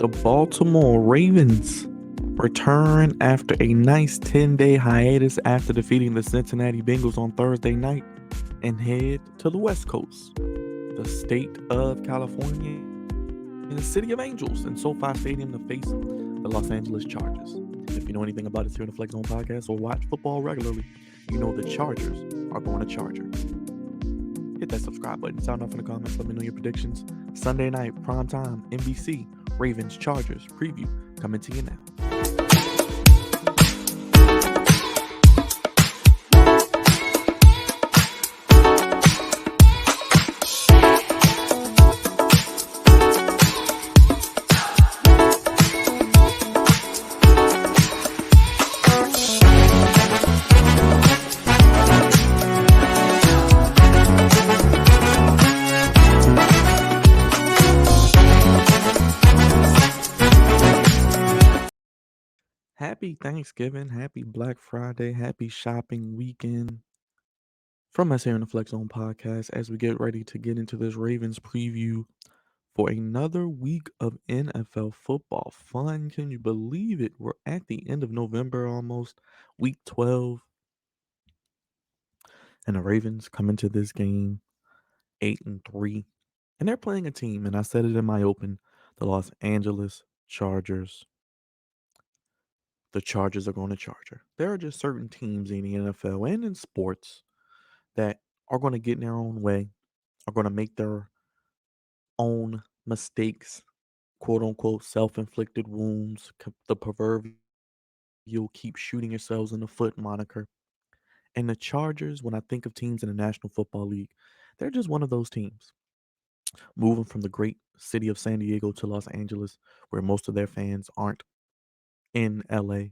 The Baltimore Ravens return after a nice 10-day hiatus after defeating the Cincinnati Bengals on Thursday night and head to the West Coast, the state of California, in the city of Angels in SoFi Stadium to face the Los Angeles Chargers. If you know anything about us here in the Flex Zone podcast or watch football regularly, you know the Chargers are going to Charger. Hit that subscribe button, sound off in the comments, let me know your predictions. Sunday night, prime time, NBC, Ravens, Chargers, preview, coming to you now. Happy Thanksgiving, happy Black Friday, happy shopping weekend from us here in the Flex Zone podcast as we get ready to get into this Ravens preview for another week of NFL football fun. Can you believe it? We're at the end of November almost, week 12, and the Ravens come into this game 8-3, and they're playing a team, and I said it in my open, the Los Angeles Chargers. The Chargers are going to Charger. There are just certain teams in the NFL and in sports that are going to get in their own way, are going to make their own mistakes, quote unquote, self inflicted wounds, the proverbial keep shooting yourselves in the foot moniker. And the Chargers, when I think of teams in the National Football League, they're just one of those teams. Moving from the great city of San Diego to Los Angeles, where most of their fans aren't in LA,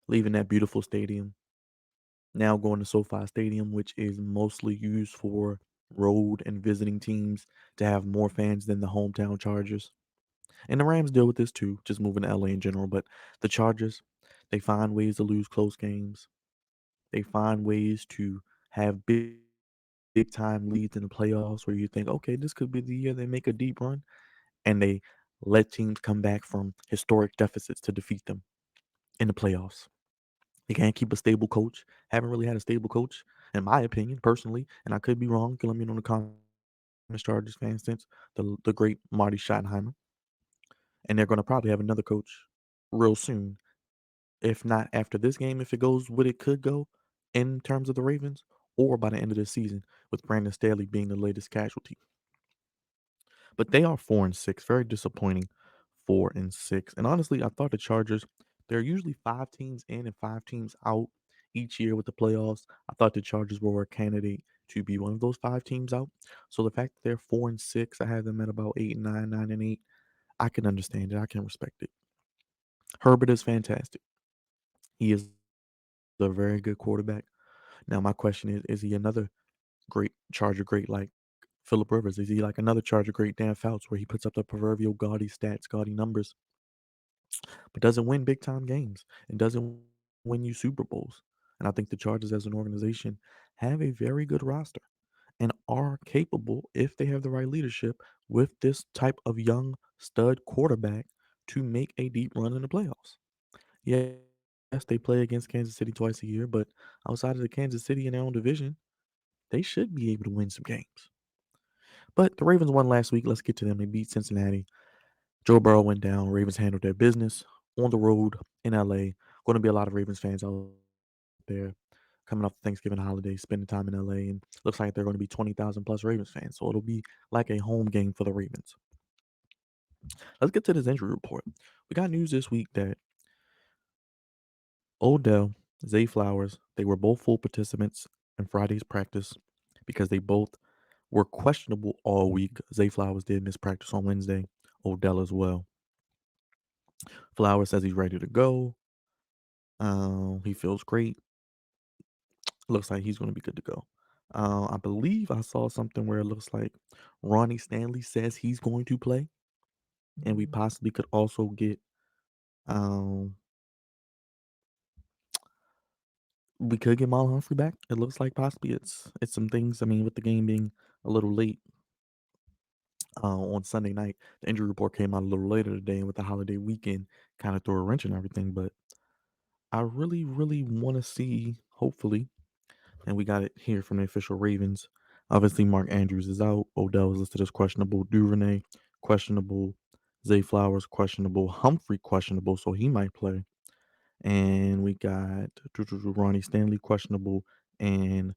leaving that beautiful stadium, now going to SoFi Stadium, which is mostly used for road and visiting teams to have more fans than the hometown Chargers. And the Rams deal with this too, just moving to LA in general. But the Chargers, they find ways to lose close games. They find ways to have big time leads in the playoffs where you think, okay, this could be the year they make a deep run. And they let teams come back from historic deficits to defeat them in the playoffs. They can't keep a stable coach. Haven't really had a stable coach, in my opinion, personally. And I could be wrong. You can let me know in the comments, Chargers fans, since the great Marty Schottenheimer. And they're going to probably have another coach real soon. If not after this game, if it goes what it could go in terms of the Ravens, or by the end of the season, with Brandon Staley being the latest casualty. But they are 4-6, very disappointing 4-6. And honestly, I thought the Chargers, they're usually 5 teams in and 5 teams out each year with the playoffs. I thought the Chargers were a candidate to be one of those 5 teams out. So the fact that they're 4-6, I have them at about 8-9, 9-8. I can understand it. I can respect it. Herbert is fantastic. He is a very good quarterback. Now my question is he another great Charger great like Philip Rivers? Is he like another Charger great Dan Fouts where he puts up the proverbial gaudy stats, gaudy numbers, but doesn't win big time games and doesn't win you Super Bowls? And I think the Chargers as an organization have a very good roster and are capable, if they have the right leadership, with this type of young stud quarterback to make a deep run in the playoffs. Yes, they play against Kansas City twice a year, but outside of the Kansas City in their own division, they should be able to win some games. But the Ravens won last week. Let's get to them. They beat Cincinnati. Joe Burrow went down. Ravens handled their business on the road in LA. Going to be a lot of Ravens fans out there coming off the Thanksgiving holiday, spending time in LA, and looks like they're going to be 20,000 plus Ravens fans. So it'll be like a home game for the Ravens. Let's get to this injury report. We got news this week that Odell, Zay Flowers, they were both full participants in Friday's practice because they both were questionable all week. Zay Flowers did miss practice on Wednesday. Odell as well. Flowers says he's ready to go. He feels great. Looks like he's going to be good to go. I believe I saw something where it looks like Ronnie Stanley says he's going to play, and we possibly could also get um we could get Marlon Humphrey back. It looks like possibly it's some things. I mean, with the game being a little late, on Sunday night. The injury report came out a little later today, and with the holiday weekend, kind of threw a wrench in everything. But I really, really want to see, hopefully, and we got it here from the official Ravens. Obviously, Mark Andrews is out. Odell is listed as questionable. Duvernay, questionable. Zay Flowers, questionable. Humphrey, questionable, so he might play. And we got Ronnie Stanley, questionable. And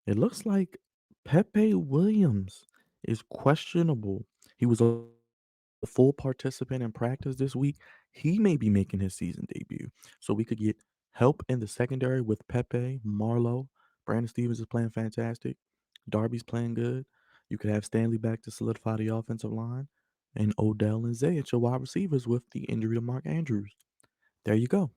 it looks like Pepe Williams is questionable. He was a full participant in practice this week. He may be making his season debut. So we could get help in the secondary with Pepe, Marlowe. Brandon Stevens is playing fantastic. Darby's playing good. You could have Stanley back to solidify the offensive line. And Odell and Zay at your wide receivers with the injury to Mark Andrews. There you go.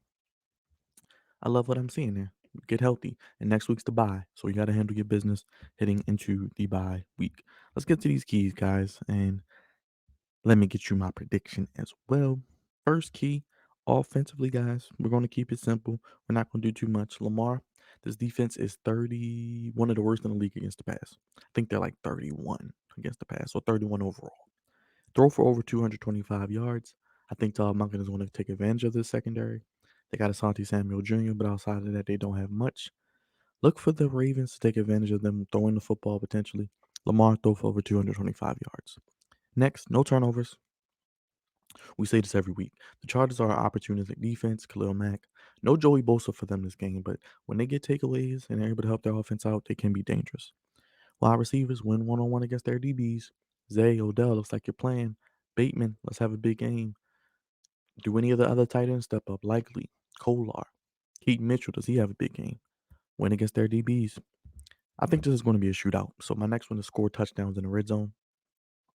I love what I'm seeing there. Get healthy. And next week's the bye. So you got to handle your business heading into the bye week. Let's get to these keys, guys. And let me get you my prediction as well. First key, offensively, guys, we're going to keep it simple. We're not going to do too much. Lamar, this defense is 30, one of the worst in the league against the pass. I think they're like 31 against the pass, so 31 overall. Throw for over 225 yards. I think Todd Monken is going to take advantage of this secondary. They got Asante Samuel Jr., but outside of that, they don't have much. Look for the Ravens to take advantage of them throwing the football potentially. Lamar throw for over 225 yards. Next, no turnovers. We say this every week. The Chargers are an opportunistic defense. Khalil Mack. No Joey Bosa for them this game, but when they get takeaways and they're able to help their offense out, they can be dangerous. Wide receivers win one-on-one against their DBs. Zay, Odell, looks like you're playing. Bateman, let's have a big game. Do any of the other tight ends step up? Likely. Kolar. Keaton Mitchell, does he have a big game? Win against their DBs. I think this is going to be a shootout. So my next one is score touchdowns in the red zone.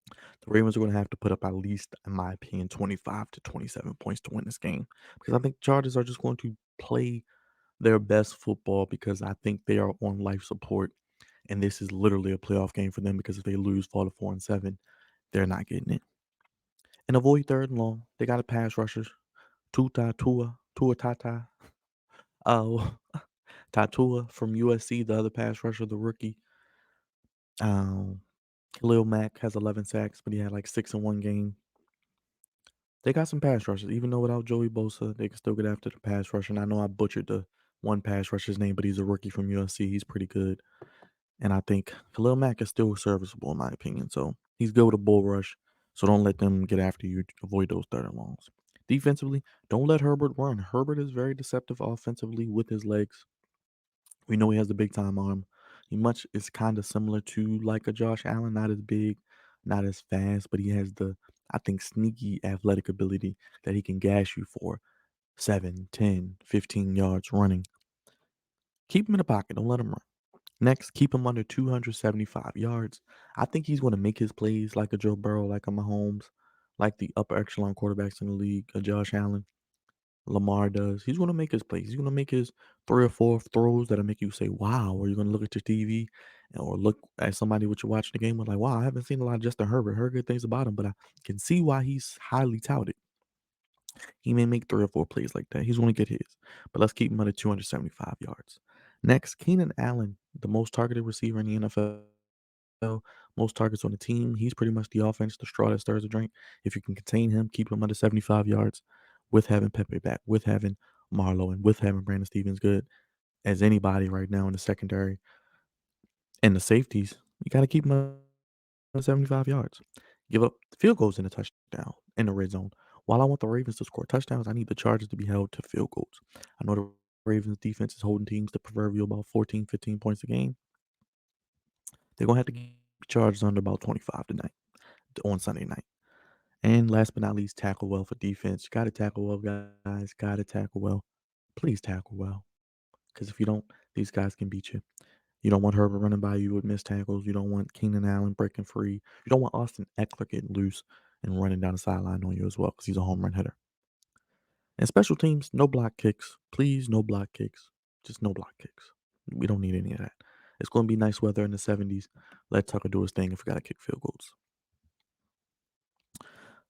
The Ravens are going to have to put up at least, in my opinion, 25 to 27 points to win this game because I think the Chargers are just going to play their best football because I think they are on life support, and this is literally a playoff game for them because if they lose, fall to 4-7, they're not getting it. And avoid third and long. They got a pass rushers. Tua Tata. Uh, Tatua from USC, the other pass rusher, the rookie. Um, Khalil Mack has 11 sacks, but he had like 6 in one game. They got some pass rushers. Even though without Joey Bosa, they can still get after the pass rusher. And I know I butchered the one pass rusher's name, but he's a rookie from USC. He's pretty good. And I think Khalil Mack is still serviceable, in my opinion. So he's good with a bull rush. So don't let them get after you. Avoid those third and longs. Defensively, don't let Herbert run. Herbert is very deceptive offensively with his legs. We know he has the big time arm. He much is kind of similar to like a Josh Allen, not as big, not as fast, but he has the I think sneaky athletic ability that he can gash you for 7, 10, 15 yards running. Keep him in the pocket, don't let him run. Next, keep him under 275 yards. I think he's going to make his plays like a Joe Burrow, like a Mahomes, like the upper echelon quarterbacks in the league, a Josh Allen. Lamar does. He's going to make his plays. He's going to make his 3 or 4 throws that'll make you say, wow, or you're going to look at your TV or look at somebody what you're watching the game with like, wow, I haven't seen a lot of Justin Herbert. Heard good things about him, but I can see why he's highly touted. He may make 3 or 4 plays like that. He's going to get his, but let's keep him under 275 yards. Next, Keenan Allen, the most targeted receiver in the NFL, most targets on the team. He's pretty much the offense, the straw that stirs the drink. If you can contain him, keep him under 75 yards with having Pepe back, with having Marlowe, and with having Brandon Stevens good as anybody right now in the secondary and the safeties, you got to keep him under 75 yards. Give up field goals in the touchdown in the red zone. While I want the Ravens to score touchdowns, I need the Chargers to be held to field goals. I know the Ravens defense is holding teams to proverbial about 14, 15 points a game. They're going to have to keep Chargers under about 25 tonight on Sunday night. And last but not least, tackle well for defense. Got to tackle well, guys. Got to tackle well. Please tackle well. Because if you don't, these guys can beat you. You don't want Herbert running by you with missed tackles. You don't want Keenan Allen breaking free. You don't want Austin Eckler getting loose and running down the sideline on you as well because he's a home run hitter. And special teams, no block kicks. Please, no block kicks. Just no block kicks. We don't need any of that. It's going to be nice weather in the 70s. Let Tucker do his thing if we got to kick field goals.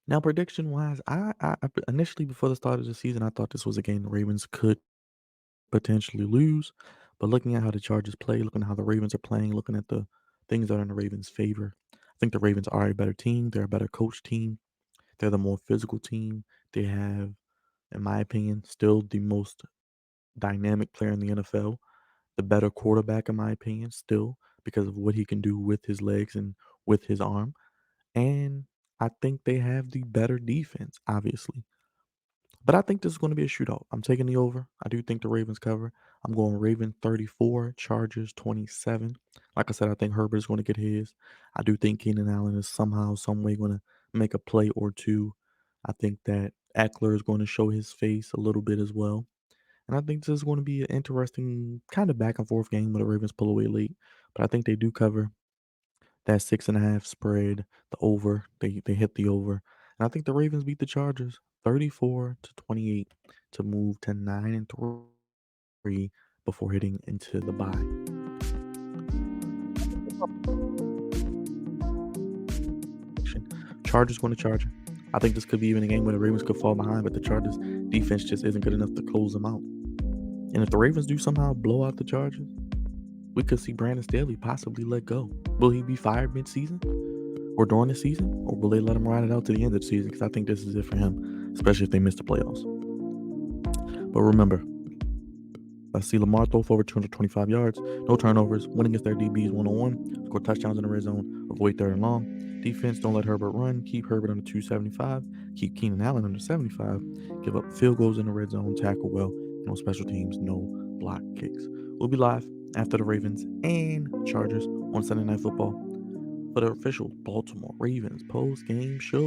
Now, prediction wise, I initially before the start of the season, I thought this was a game the Ravens could potentially lose. But looking at how the Chargers play, looking at how the Ravens are playing, looking at the things that are in the Ravens' favor, I think the Ravens are a better team. They're a better coach team. They're the more physical team. They have, in my opinion, still the most dynamic player in the NFL, the better quarterback, in my opinion, still because of what he can do with his legs and with his arm. And I think they have the better defense, obviously. But I think this is going to be a shootout. I'm taking the over. I do think the Ravens cover. I'm going Ravens 34, Chargers 27. Like I said, I think Herbert is going to get his. I do think Keenan Allen is somehow, some way going to make a play or two. I think that Eckler is going to show his face a little bit as well. And I think this is going to be an interesting kind of back and forth game where the Ravens pull away late. But I think they do cover that 6.5 spread, the over. They hit the over. And I think the Ravens beat the Chargers 34-28 to move to 9-3 before hitting into the bye. Chargers going to Charger. I think this could be even a game where the Ravens could fall behind, but the Chargers defense just isn't good enough to close them out. And if the Ravens do somehow blow out the Chargers, we could see Brandon Staley possibly let go. Will he be fired mid-season or during the season, or will they let him ride it out to the end of the season? Because I think this is it for him, especially if they miss the playoffs. But remember, I see Lamar throw for over 225 yards, no turnovers, win against their DBs 1-on-1, score touchdowns in the red zone, avoid 3rd and long. Defense, don't let Herbert run, keep Herbert under 275, keep Keenan Allen under 75, give up field goals in the red zone, tackle well, and on special teams, no block kicks. We'll be live after the Ravens and Chargers on Sunday Night Football for the official Baltimore Ravens post-game show.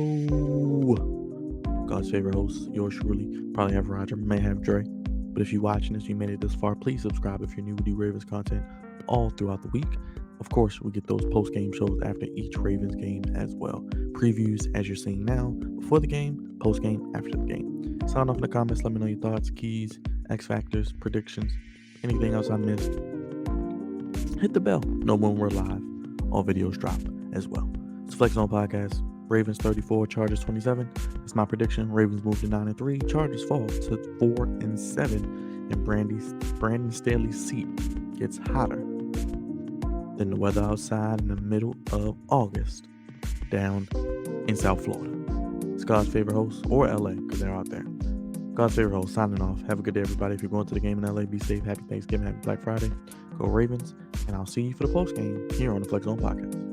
God's favorite host, yours truly, probably have Roger, may have Dre. But if you're watching this, you made it this far, please subscribe if you're new. We do Ravens content all throughout the week. Of course, we get those post-game shows after each Ravens game as well. Previews, as you're seeing now, before the game, post-game, after the game. Sound off in the comments. Let me know your thoughts, keys, X factors, predictions, anything else I missed. Hit the bell. Know when we're live. All videos drop as well. It's Flex On Podcast. Ravens 34, Chargers 27. That's my prediction. Ravens move to 9-3. Chargers fall to 4-7. And Brandon Staley's seat gets hotter than the weather outside in the middle of August down in South Florida. It's God's favorite host, or LA, because they're out there. God's favorite host, signing off. Have a good day, everybody. If you're going to the game in LA, be safe. Happy Thanksgiving. Happy Black Friday. Go Ravens. And I'll see you for the post game here on the Flex On Podcast.